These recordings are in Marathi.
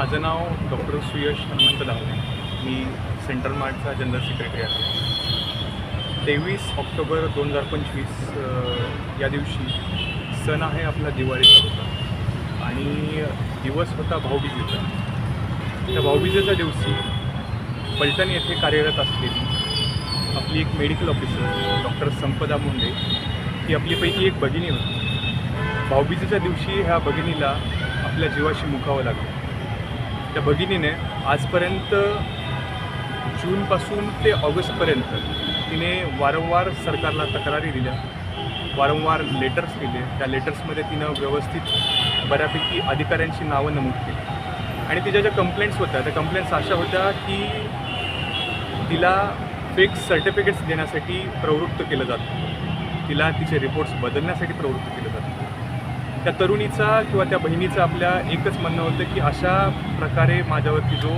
माझं नाव डॉक्टर सुयश हनुमंत लावणे. मी सेंट्रल मार्टचा जनरल सेक्रेटरी आहे. 23 ऑक्टोबर 2025 या दिवशी सण आहे आपला दिवाळीचा होता आणि दिवस होता भाऊबीजेचा. त्या भाऊबीजेच्या दिवशी पलटण येथे कार्यरत असलेली आपली एक मेडिकल ऑफिसर डॉक्टर संपदा मुंडे ही आपलीपैकी एक भगिनी होती. भाऊबीजेच्या दिवशी ह्या भगिनीला आपल्या जीवाशी मुकावं लागलं. त्या भगिनीने आजपर्यंत जूनपासून ते ऑगस्टपर्यंत तिने वारंवार सरकारला तक्रारी दिल्या, वारंवार लेटर्स दिले. त्या लेटर्समध्ये तिनं व्यवस्थित बऱ्यापैकी अधिकाऱ्यांची नावं नमूद केली आणि तिच्या ज्या कंप्लेंट्स होत्या त्या कंप्लेंट्स अशा होत्या की तिला फेक सर्टिफिकेट्स देण्यासाठी प्रवृत्त केलं जातं, तिला तिचे रिपोर्ट्स बदलण्यासाठी प्रवृत्त केलं जातं. त्या तरुणीचा किंवा त्या बहिणीचं आपल्या एकच म्हणणं होतं की अशा प्रकारे माझ्यावरती जो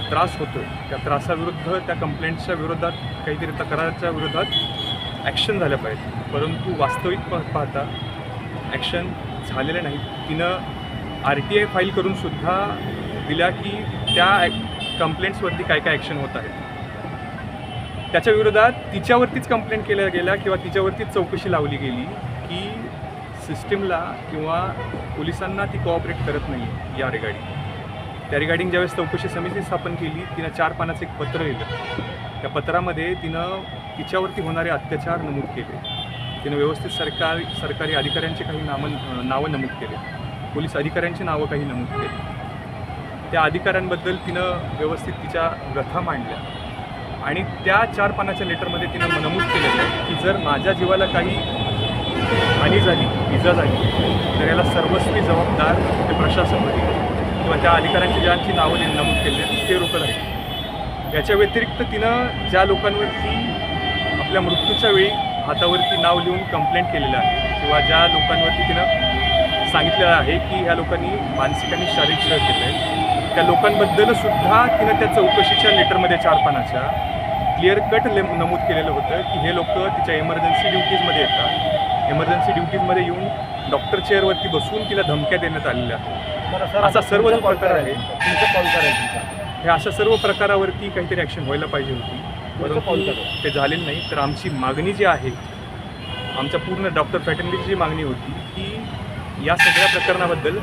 त्रास होतो आहे त्या त्रासाविरुद्ध, त्या कंप्लेंट्सच्या विरोधात, काहीतरी तक्रारच्या विरोधात ॲक्शन झाल्या पाहिजे. परंतु वास्तविक पाहता ॲक्शन झालेलं नाही. तिनं RTI फाईल करूनसुद्धा दिल्या की त्या कंप्लेंट्सवरती काय काय ॲक्शन होत आहे. त्याच्या विरोधात तिच्यावरतीच कंप्लेंट केल्या गेल्या किंवा तिच्यावरतीच चौकशी लावली गेली की सिस्टीमला किंवा पोलिसांना ती कोऑपरेट करत नाही या रिगार्डिंग. त्या रिगार्डिंग ज्यावेळेस चौकशी समिती स्थापन केली, तिनं 4 पानाचं एक पत्र लिहिलं. त्या पत्रामध्ये तिनं तिच्यावरती होणारे अत्याचार नमूद केले. तिनं व्यवस्थित सरकारी अधिकाऱ्यांचे काही नावं नमूद केले, पोलीस अधिकाऱ्यांची नावं काही नमूद केली. त्या अधिकाऱ्यांबद्दल तिनं व्यवस्थित तिच्या व्यथा मांडल्या आणि त्या 4 पानाच्या लेटरमध्ये तिनं नमूद केलेलं की जर माझ्या जीवाला काही हानी झाली, इजा झाली तर याला सर्वस्वी जबाबदार ते प्रशासन होईल किंवा त्या अधिकाऱ्यांची ज्यांची नावं नमूद केली ते लोक राहील. याच्या व्यतिरिक्त तिनं ज्या लोकांवरती आपल्या मृत्यूच्या वेळी हातावरती नाव लिहून कंप्लेंट केलेलं आहे किंवा ज्या लोकांवरती तिनं सांगितलेलं आहे की ह्या लोकांनी मानसिक आणि शारीरिक छळ केले आहे, त्या लोकांबद्दलसुद्धा तिनं त्या चौकशीच्या लेटरमध्ये 4 पानाच्या क्लिअर कट नमूद केलेलं होतं की हे लोक तिच्या इमर्जन्सी ड्युटीजमध्ये येतात, इमर्जन्सी ड्युटीजमध्ये येऊन डॉक्टर चेअरवरती बसून तिला धमक्या देण्यात आलेल्या आहेत. असा सर्व जो प्रकार आहे, ह्या अशा सर्व प्रकारावरती काहीतरी ॲक्शन व्हायला पाहिजे होती, परंतु ते झालेलं नाही. तर आमची मागणी जी आहे, आमच्या पूर्ण डॉक्टर फॅटर्निटीची जी मागणी होती की या सगळ्या प्रकरणाबद्दल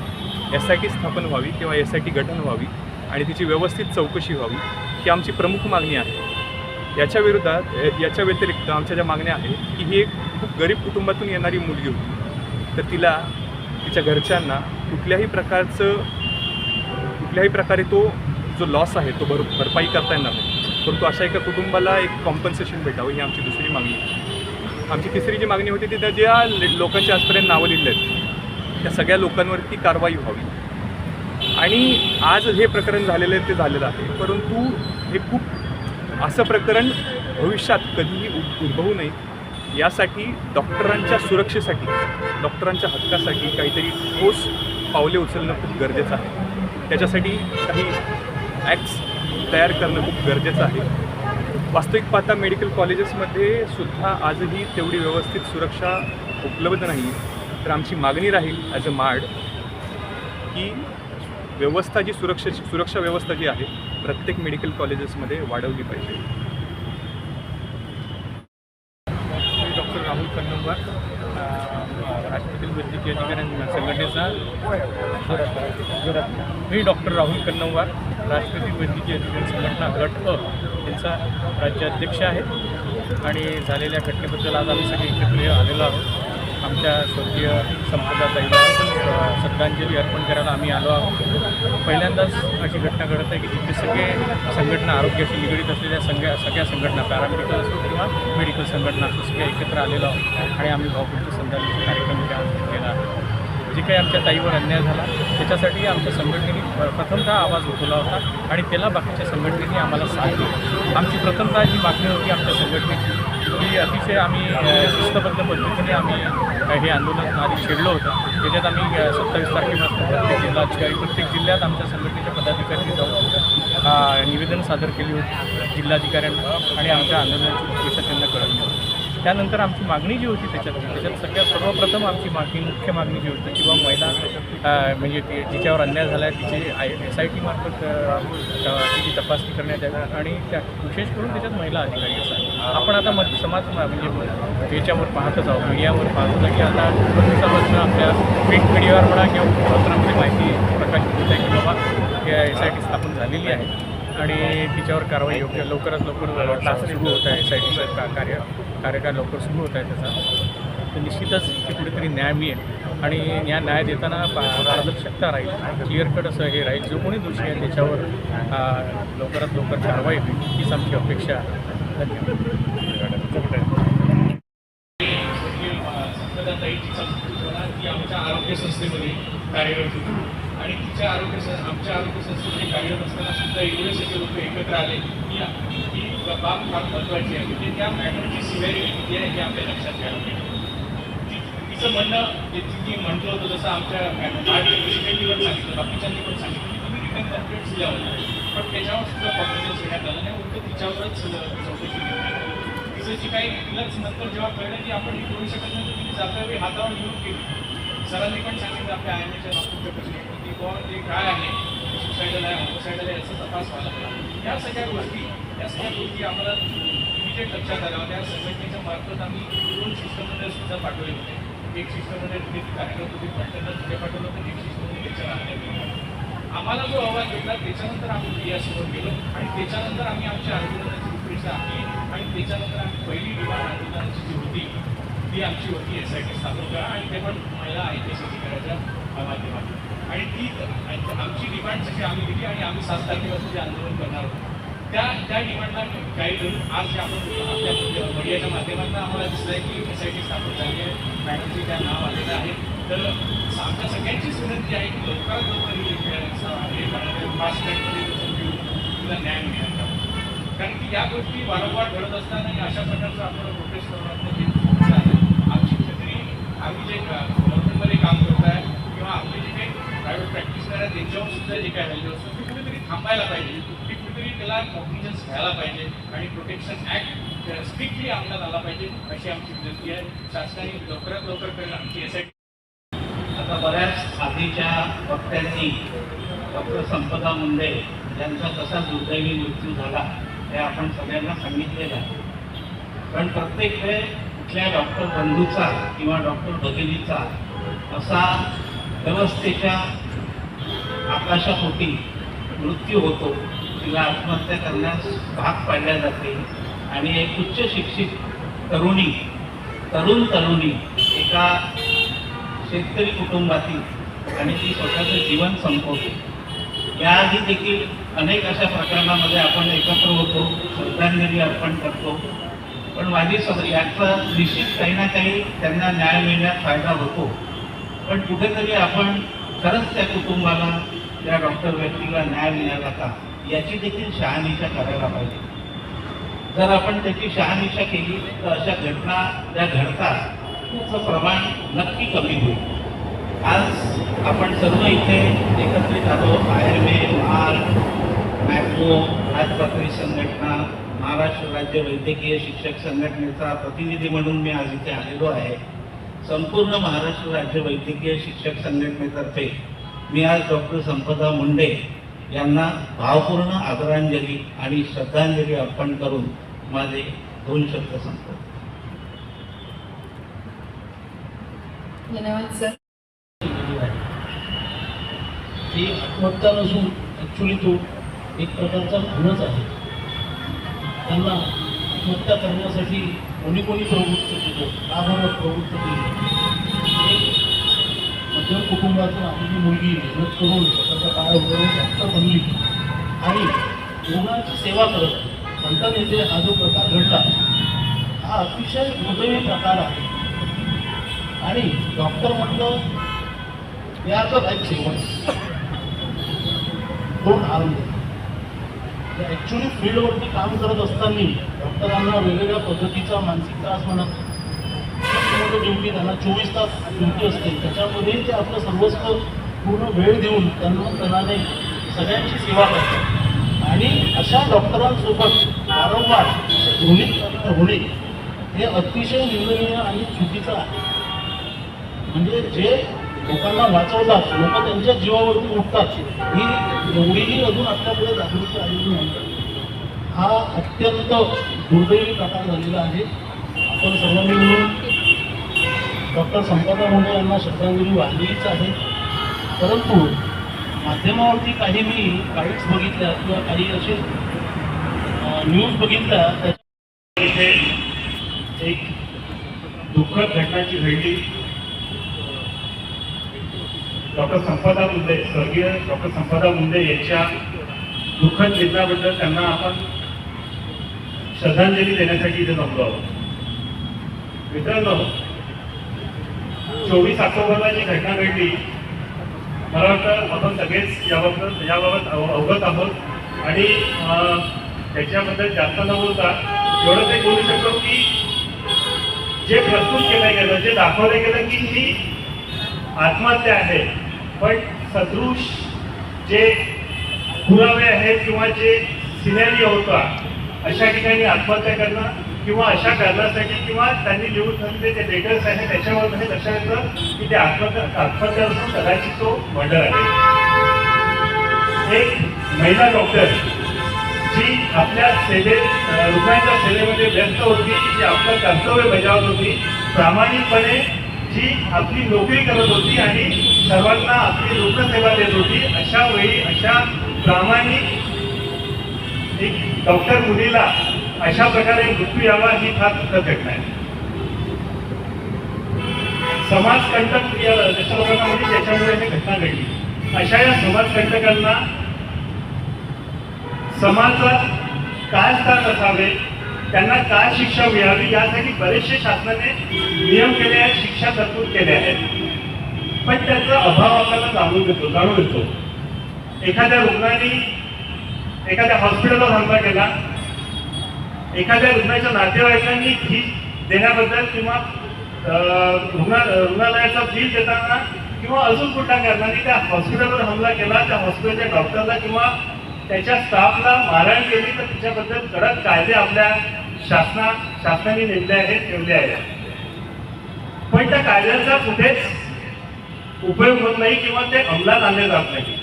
SIT स्थापन व्हावी किंवा SIT गठन व्हावी आणि तिची व्यवस्थित चौकशी व्हावी, ही आमची प्रमुख मागणी आहे. याच्या व्यतिरिक्त आमच्या ज्या मागण्या आहेत की ही एक खूप गरीब कुटुंबातून येणारी मुलगी होती, तर तिला तिच्या घरच्यांना कुठल्याही प्रकारे तो जो लॉस आहे तो भरपाई करता येणार नाही, परंतु अशा एका कुटुंबाला एक कॉम्पन्सेशन भेटावं ही आमची दुसरी मागणी. आमची तिसरी जी मागणी होती ती त्या ज्या लोकांची आजपर्यंत नावं लिहिली आहेत त्या सगळ्या लोकांवरती कारवाई व्हावी. आणि आज हे प्रकरण झालेलं आहे ते झालेलं आहे, परंतु हे खूप असं प्रकरण भविष्यात कधीही उद्भवू नये यासाठी डॉक्टरांच्या सुरक्षेसाठी, डॉक्टरांच्या हक्कासाठी काहीतरी ठोस पावले उचलणं खूप गरजेचं आहे. त्याच्यासाठी काही ॲक्ट्स तयार करणं खूप गरजेचं आहे. वास्तविक पाहता मेडिकल कॉलेजेसमध्ये सुद्धा आजही तेवढी व्यवस्थित सुरक्षा उपलब्ध नाही. तर आमची मागणी राहील ॲज अ मार्ड की व्यवस्था जी सुरक्षा व्यवस्था जी आहे प्रत्येक मेडिकल कॉलेजेसमध्ये वाढवली पाहिजे. मी डॉक्टर राहुल कन्नमवार, राष्ट्रीय वैद्यकीय अधिकारी संघटनेचा राष्ट्रीय वैद्यकीय अधिकारी संघटना गट यांचा राज्याध्यक्ष आहे. आणि झालेल्या घटनेबद्दल आज आम्ही सगळे एकत्र आलेलो आहोत. आमच्या स्वर्गीय संपदाताईला श्रद्धांजली अर्पण करायला आम्ही आलो आहोत. पहिल्यांदाच अशी घटना घडत आहे की तिथे सगळे संघटना, आरोग्याशी निगडीत असलेल्या सगळ्या संघटना, पॅरामेडिकल असो किंवा मेडिकल संघटना असो, सगळ्या एकत्र आलेलो आहोत आणि आम्ही भाऊबीजेच्या श्रद्धांजली कार्यक्रम केला आहे. जे काही आमच्या ताईवर अन्याय झाला त्याच्यासाठी आमच्या संघटनेने प्रथमतः आवाज उठवला होता आणि त्याला बाकीच्या संघटनेने आम्हाला साथ दिली. आमची प्रथमतः जी मागणी होती आमच्या संघटनेची की अतिशय आम्ही शिस्तबद्ध पद्धतीने आम्ही हे आंदोलन आधी छेडलं होतं. त्याच्यात आम्ही 27 तारखेपासून प्रत्येक जिल्ह्यात आमच्या संघटनेच्या पदाधिकाऱ्यांनी जाऊन निवेदन सादर केली होती जिल्हाधिकाऱ्यांना आणि आमच्या आंदोलनाची दिशा त्यांना कळवली होती. त्यानंतर आमची मागणी जी होती त्याच्यात सर्वप्रथम आमची मुख्य मागणी जी होती किंवा महिला म्हणजे जिच्यावर अन्याय झाला आहे तिची SIT मार्फत तिची तपासणी करण्यात यावी आणि विशेष करून त्याच्यात महिला अधिकारी असतात. आपण आता समाज म्हणजे याच्यावर पाहतच आहोत, मीडियावर पाहतो की आता दिवसापासून आपल्या प्रिंट मीडियावर म्हणा किंवा पत्रामध्ये माहिती प्रकाशित होत आहे की बाबा SIT स्थापन झालेली आहे आणि तिच्यावर कारवाई लवकरात लवकर सुरू होत आहे. SITचं कार्यकाळ लवकर सुरू होत आहे त्याचा. तर निश्चितच की कुठेतरी न्याय मिळेल आणि न्याय देताना पारदर्शकता राहील, क्लिअर कट असं हे राहील. जो कोणी दोषी आहे त्याच्यावर लवकरात लवकर कारवाई होईल हीच आमची अपेक्षा आहे. ती आमच्या आरोग्य संस्थेमध्ये कार्यरत होती आणि आमच्या आरोग्य संस्थेमध्ये कार्यरत असताना सुद्धा एवढे सगळे लोक एकत्र आले की बाब फार महत्त्वाची आहे. म्हणजे त्या मॅटरची सिव्हिरिटी किती आहे हे आपल्या लक्षात घ्यायला पाहिजे. तिचं म्हणणं जे ती म्हटलं होतं जसं आमच्या प्रेसिडेंटनी पण सांगितलं, बाकीच्यांनी पण सांगितलं की तुम्ही रिटर्न कंप्लेंट्स दिल्या होत्या, पण त्याच्यावर सुद्धा कॉन्फिडन्स देण्यात आलं नाही. उलट तिच्यावरच चौकशी केली. तिचं जी काही तिलाच नंतर जेव्हा कळलं की आपण हे करू शकत नाही तर तिने जातावेळी हातावर घेऊन केली. सरांनी पण सांगितलं आपल्या IMAच्या नागपूरच्या प्रेसिडेंटनी की बुवा ते काय आहे, सुसायडल आहे, होमोसायडल आहे याचा तपास व्हायला पाहिजे. या सगळ्या गोष्टी आम्हाला इमिजिएट लक्षात आल्या. त्या संघटनेच्या मार्फत आम्ही 2 शिष्टमंडळ सुद्धा पाठवले होते. एक शिष्टमंडळ तिथे कार्यरत होती त्यांना तिथे पाठवलं होतं, एक शिष्टमंडळ त्याच्या राहण्यात. आम्हाला जो अहवाल भेटला त्याच्यानंतर आम्ही मीडियासमोर गेलो आणि त्याच्यानंतर आम्ही आमच्या आंदोलनाची रूपरेषा आखली आणि त्याच्यानंतर आम्ही पहिली डिमांड आंदोलनाची जी होती ती आमची होती SIT स्थापन करा आणि ते पण महिला IPS अधिकाऱ्याच्या माध्यमातून. आणि ती आमची डिमांड सगळी आम्ही दिली आणि आम्ही 7 तारखेपासून जे आंदोलन करणार होतो त्या डिमांडला काही करून आज जे आपण आपल्या मीडियाच्या माध्यमातून आम्हाला दिसलं आहे की SIT स्थापन झाली आहे, बँकेचे त्या नाव आलेलं आहे. तर आमच्या सगळ्यांचीच विनंती आहे की लवकरात लवकर हे फास्ट ट्रॅकमध्ये घेऊन तिला न्याय मिळाला. कारण की या गोष्टी वारंवार घडत असताना आणि अशा प्रकारचं आपण प्रोटेस्ट करण्याचं जे चुकीचं आहे. आमची कुठेतरी आम्ही जे गव्हर्नमेंटमध्ये काम करत आहे किंवा आपले जे काही प्रायव्हेट प्रॅक्टिसनर आहे त्यांच्यावर सुद्धा जे काय व्हॅल्यू असतं ते कुठेतरी थांबायला पाहिजे. ते कुठेतरी त्याला कॉग्निजन्स घ्यायला पाहिजे आणि प्रोटेक्शन ॲक्ट स्ट्रिक्टली अंमलात आला पाहिजे अशी आमची विनंती आहे. शासनाने लवकरात लवकर करेल आमची SIT. आता बऱ्याच आधीच्या वक्त्यांनी डॉक्टर संपदा मुंडे यांचा कसा दुर्दैवी मृत्यू झाला हे आपण सगळ्यांना सांगितलेलं आहे. पण प्रत्येक वेळ कुठल्या डॉक्टर बंधूचा किंवा डॉक्टर भगिनीचा असा व्यवस्थेच्या आकाशापोटी मृत्यू होतो, तिला आत्महत्या करण्यास भाग पाडल्या जाते आणि एक उच्च शिक्षित तरुणी एका शेतकरी कुटुंबातील आणि ती स्वतःचं जीवन संपवते. याआधी देखील अनेक अशा प्रकरणामध्ये आपण एकत्र होतो, श्रद्धांजली अर्पण करतो. पण माझी याचा निश्चित काही ना काही त्यांना न्याय मिळण्यात फायदा होतो. पण कुठेतरी आपण खरंच त्या कुटुंबाला त्या डॉक्टर व्यक्तीला न्याय मिळाला का याची देखील शहानिशा करायला पाहिजे. जर आपण त्याची शहानिशा केली तर अशा घटना ज्या घडतात त्याचं प्रमाण नक्की कमी होईल. आज आपण सर्व इथे एकत्रित आलो. IMA, MARC, मॅक्रो, राजपत्रित संघटना, महाराष्ट्र राज्य वैद्यकीय शिक्षक संघटनेचा प्रतिनिधी म्हणून मी आज इथे आलेलो आहे. संपूर्ण महाराष्ट्र राज्य वैद्यकीय शिक्षक संघटनेतर्फे मी आज डॉक्टर संपदा मुंडे यांना भावपूर्ण आदरांजली आणि श्रद्धांजली अर्पण करून माझे 2 शब्द संपतो. धन्यवाद सर. ती आत्महत्या नसून ॲक्च्युली तो एक प्रकारचा खूनच आहे. त्यांना आत्महत्या करण्यासाठी कोणी प्रवृत्त केलं, का बरं प्रवृत्त केली? एक मध्यम कुटुंबातून आपली मुलगी मेहनत करून स्वतःचा पाय उघडून डॉक्टर बनली आणि रुग्णाची सेवा करत म्हणतात येथे हा जो प्रकार घडला हा अतिशय दुर्दैवी प्रकार आहे. आणि डॉक्टर म्हटलं they are the life savers, don't harm them. Actually फील्डवरती काम करत असताना डॉक्टरांना वेगवेगळ्या पद्धतीचा मानसिक त्रास म्हणत ड्युटी, त्यांना 24 तास ड्युटी असते, त्याच्यामध्ये ते आपलं सर्वस्व पूर्ण वेळ देऊन तनाने सगळ्यांची सेवा करतात. आणि अशा डॉक्टरांसोबत वारंवार घृणित होणे हे अतिशय निंदनीय आणि चुकीचं आहे. म्हणजे जे लोकांना वाचवतात, लोक त्यांच्या जीवावरती उठतात, ही एवढीही अजून आपल्याकडे जागृती आलेली नाही. हा अत्यंत दुर्दैवी प्रकार झालेला आहे. आपण सर्वांनी मिळून डॉक्टर संपदा मुंडे यांना श्रद्धांजली वाहिलीच आहे. परंतु माध्यमावरती काही मी काहीच बघितल्या किंवा काही असे न्यूज बघितल्या त्याच्या इथे एक दुःखद घटनाची घडली. डॉक्टर संपदा मुंडे, स्वर्गीय डॉक्टर संपदा मुंडे यांच्या दुःखद निधनाबद्दल त्यांना आपण श्रद्धांजली देण्यासाठी इथे जमलो आहोत. मित्रांनो, 24 ऑक्टोबरला जी घटना घडली, मला वाटतं आपण सगळेच याबाबत अवगत आहोत आणि त्याच्याबद्दल जास्त न बोलता एवढं काही बोलू शकतो की जे प्रस्तुत केलं गेलं, जे दाखवलं गेलं की ही आत्महत्या आहे, पण सदृश जे पुरावे आहेत किंवा जे सिनेरिओ होता अशा ठिकाणी आत्महत्या करणं किंवा अशा कारणासाठी किंवा त्यांनी लिहून ठेवलेले जे लेटर्स आहेत त्याच्यावर हे लक्षात येतं की ते आत्महत्या असून कदाचित तो मर्डर आहे. एक महिला डॉक्टर जी आपल्या रुग्णांच्या सेवेमध्ये व्यस्त होती, जी आपलं कर्तव्य बजावत होती, प्रामाणिकपणे जी आपली नोकरी करत होती आणि सर्वांना आपली रुग्णसेवा देत होती, अशा वेळी अशा प्रामाणिक एक डॉक्टर मुलीला अशा प्रकारे मृत्यू यावा ही फार दुःखद घटना आहे. समाजकंटक जशा लोकांना म्हणजे त्याच्यामुळे ही घटना घडली. अशा या समाजकंटकांना समाजात काय स्थान असावे, त्यांना काय शिक्षा मिळावी यासाठी बरेचसे शासनाने नियम केले आहेत, शिक्षा तरतूद केल्या आहेत, पण त्याचा अभाव आपल्याला जाणून येतो. एखाद्या रुग्णाने एखाद्या हॉस्पिटलवर हमला केला, एखाद्या रुग्णाच्या नातेवाईकांनी फी देण्याबद्दल किंवा रुग्णालयाचा बिल देताना किंवा अजून कुठल्या कारणाने त्या हॉस्पिटलवर हमला केला, त्या हॉस्पिटलच्या डॉक्टरला किंवा त्याच्या स्टाफला मारहाण केली, तर तिच्याबद्दल कडक कायदे आपल्या शासनाने नेमले आहेत, ठेवले आहेत. पण त्या कायद्यांचा कुठेच उपयोग होत नाही किंवा ते अंमलात आणले जात नाही.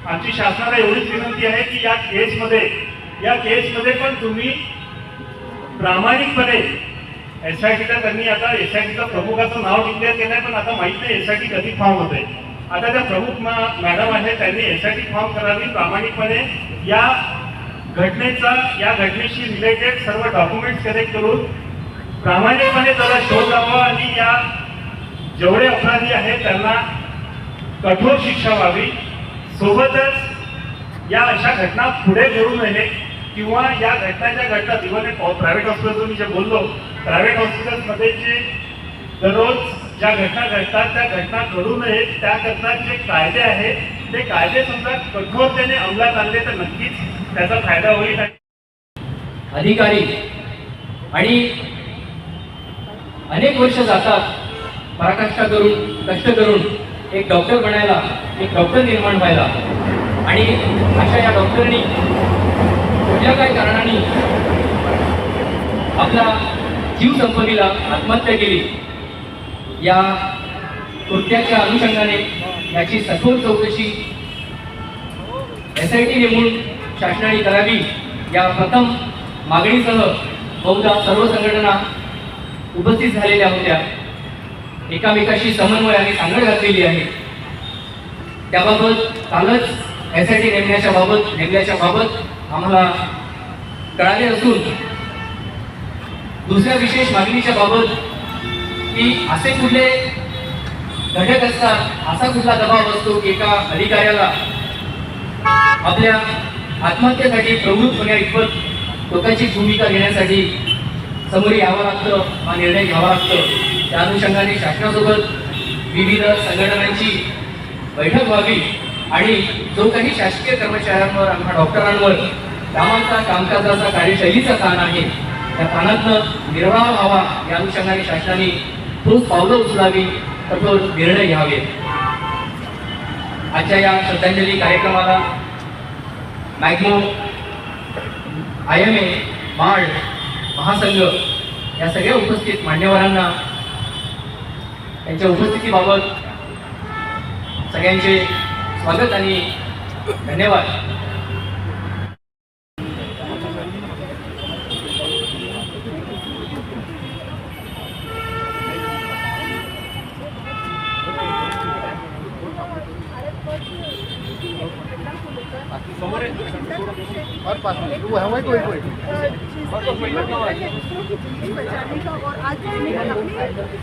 आमची शासनाला एवढीच विनंती आहे की या केसमध्ये पण तुम्ही प्रामाणिकपणे SITला त्यांनी आता SITचा प्रमुखाचं नाव डिक्लेअर केलंय, पण आता माहित नाही SIT कधी फॉर्म होते. आता त्या प्रमुख मॅडम आहेत, त्यांनी SIT फॉर्म करावी, प्रामाणिकपणे या घटनेशी रिलेटेड सर्व डॉक्युमेंट्स कलेक्ट करून प्रामाणिकपणे त्याला शोध लावा आणि या जेवढे अपराधी आहेत त्यांना कठोर शिक्षा व्हावी. सोबतच या अशा घटना पुढे घडू नये किंवा या घटना इव्हन प्रायव्हेट हॉस्पिटलचं मी जे बोललो, प्रायव्हेट हॉस्पिटल्समध्ये जे दररोज ज्या घटना घडतात त्या घटना घडू नयेत, त्याकरता जे कायदे आहेत ते कायदे समजा कठोरतेने अंमलात आणले तर नक्कीच त्याचा फायदा होईल. अधिकारी आणि अनेक वर्ष जातात पराकाष्ठा करून, कष्ट करून एक डॉक्टर बनायला, एक डॉक्टर निर्माण व्हायला, आणि अशा या डॉक्टरनी कुठल्या काही कारणाने आपला जीव संपविला, आत्महत्या केली. या कृत्याच्या अनुषंगाने याची सखोल चौकशी SIT नेमून शासनाने करावी या प्रथम मागणीसह बहुधा सर्व संघटना उपस्थित झालेल्या होत्या. एकामेकाशी समन्वय आणि सांगड घातलेली आहे. त्याबाबत कालच SIT नेमल्याच्या बाबत आम्हाला कळाले असून दुसऱ्या विशेष मागणीच्या बाबत की असे कुठले घटक असतात, असा कुठला दबाव असतो की एका अधिकाऱ्याला आपल्या आत्महत्येसाठी प्रवृत्त होण्या इतपत लोकांची भूमिका घेण्यासाठी समोर यावं लागतं, हा निर्णय घ्यावा लागतो. त्या अनुषंगाने शासनासोबत विविध संघटनांची बैठक व्हावी आणि जो काही शासकीय कर्मचाऱ्यांवर किंवा डॉक्टरांवर कामकाजाचा कार्यशैलीचा ताण आहे त्या ताणातनं निर्वाह व्हावा या अनुषंगाने शासनाने ठोस पावलं उचलावी, कठोर निर्णय घ्यावे. आजच्या या श्रद्धांजली कार्यक्रमाला मॅग्नो, IMA, माड, महासंघ या सगळ्या उपस्थित मान्यवरांना त्यांच्या उपस्थितीबाबत सगळ्यांचे स्वागत आणि धन्यवाद. और आज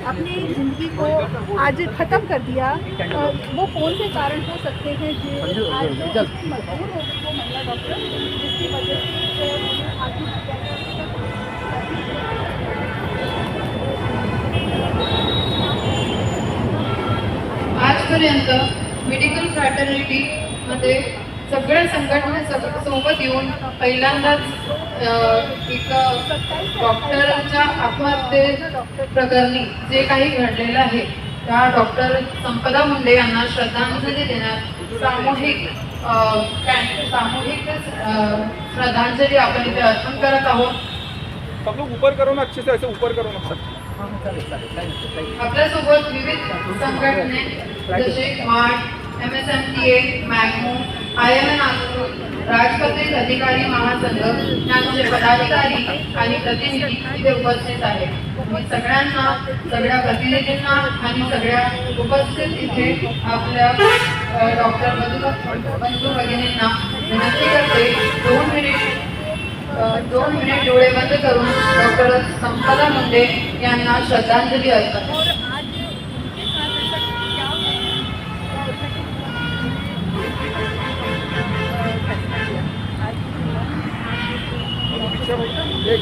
अपनी जिंदगी को आज खत्म कर दिया। वो कौन से कारण हो सकते हैं जो आज मजबूर हो गई वो महिला डॉक्टर, जिसकी वजह से आजपर्यंत मेडिकल फ्रॅटर्निटीमध्ये सगळ्या संघटना सोबत येऊन पहिल्यांदाच एक डॉक्टरांच्या आत्महत्ये प्रकरणी जे काही घडलेलं आहे त्या डॉक्टर संपदा मुंडे यांना श्रद्धांजली देण्यात सामूहिक श्रद्धांजली आपण इथे अर्पण करत आहोत. सब लोग ऊपर करो ना, अच्छे से ऐसे ऊपर करो ना. आपल्यासोबत विविध संघटने जसे मार्ट, MSMTA, मॅग्मो, IMN नागपूर, राजपत्रित अधिकारी महासंघ यांचे पदाधिकारी आणि प्रतिनिधी इथे उपस्थित आहेत. मी सगळ्यांना, सगळ्या प्रतिनिधींना आणि सगळ्या उपस्थित इथे आपल्या डॉक्टर बंधू भगिनींना विनंती करते 2 मिनिट डोळे बंद करून डॉक्टर संपदा मुंडे यांना श्रद्धांजली अर्पण. एक